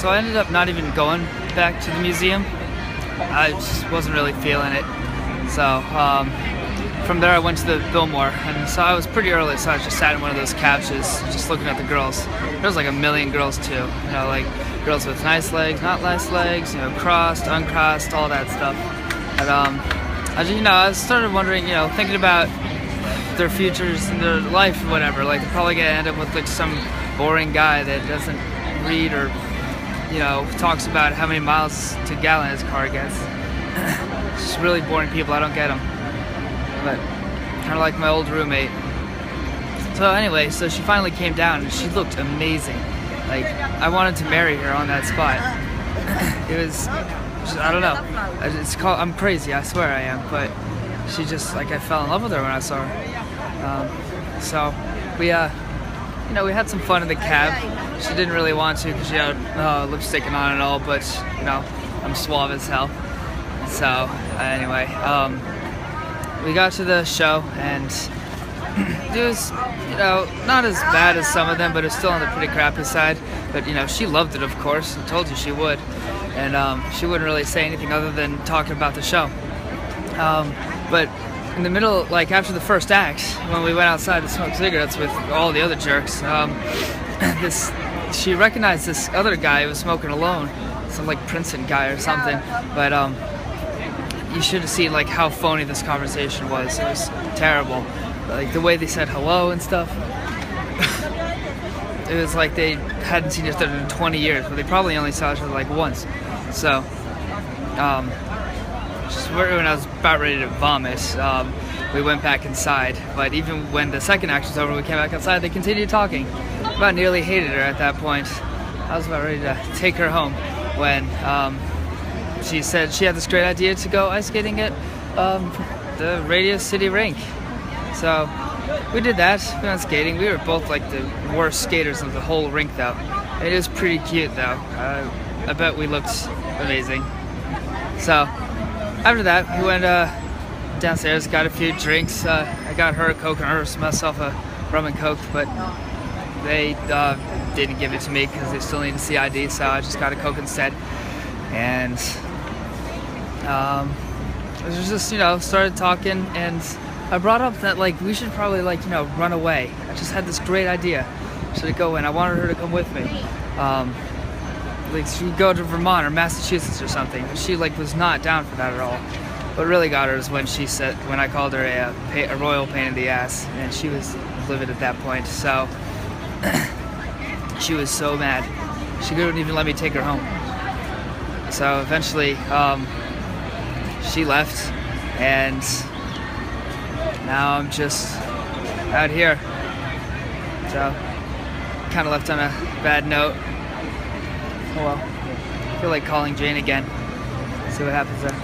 so I ended up not even going back to the museum. I just wasn't really feeling it. So from there I went to the Fillmore, and so I was pretty early, so I just sat in one of those couches just looking at the girls. There was like a million girls too, you know, like girls with nice legs, not nice legs, you know, crossed, uncrossed, all that stuff. But I started wondering, you know, thinking about their futures and their life, whatever. Like, they're probably gonna end up with like some boring guy that doesn't read or, you know, talks about how many miles to gallon his car gets. Just really boring people. I don't get them. But kind of like my old roommate. So anyway, so she finally came down and she looked amazing. Like, I wanted to marry her on that spot. It was, I don't know. I'm crazy, I swear I am. But she just, like, I fell in love with her when I saw her. So we, you know, we had some fun in the cab. She didn't really want to because she had lipstick on and all, but, you know, I'm suave as hell. So anyway, we got to the show, and it was, you know, not as bad as some of them, but it's still on the pretty crappy side. But, you know, she loved it, of course, and told you she would. And she wouldn't really say anything other than talking about the show. But in the middle, like after the first act, when we went outside to smoke cigarettes with all the other jerks, she recognized this other guy who was smoking alone, some like Princeton guy or something. But you should have seen like how phony this conversation was. It was terrible. Like the way they said hello and stuff. It was like they hadn't seen each other in 20 years, but they probably only saw each other like once. So, just when I was about ready to vomit, we went back inside. But even when the second act was over, we came back outside, they continued talking. I about nearly hated her at that point. I was about ready to take her home when she said she had this great idea to go ice skating at the Radio City rink. So we did that. We went skating. We were both like the worst skaters of the whole rink, though. It was pretty cute, though. I bet we looked amazing. So after that, we went downstairs, got a few drinks. I got her a Coke and her myself a rum and Coke, but they didn't give it to me because they still need a CID, so I just got a Coke instead. And it was just, you know, started talking, and I brought up that, like, we should probably, like, you know, run away. I just had this great idea. Should I go in? I wanted her to come with me. Like, should we go to Vermont or Massachusetts or something? But she, like, was not down for that at all. What really got her is when I called her a royal pain in the ass, and she was livid at that point. So she was so mad. She couldn't even let me take her home. So eventually, she left, and now I'm just out here. So, kind of left on a bad note. Oh well. I feel like calling Jane again. See what happens there.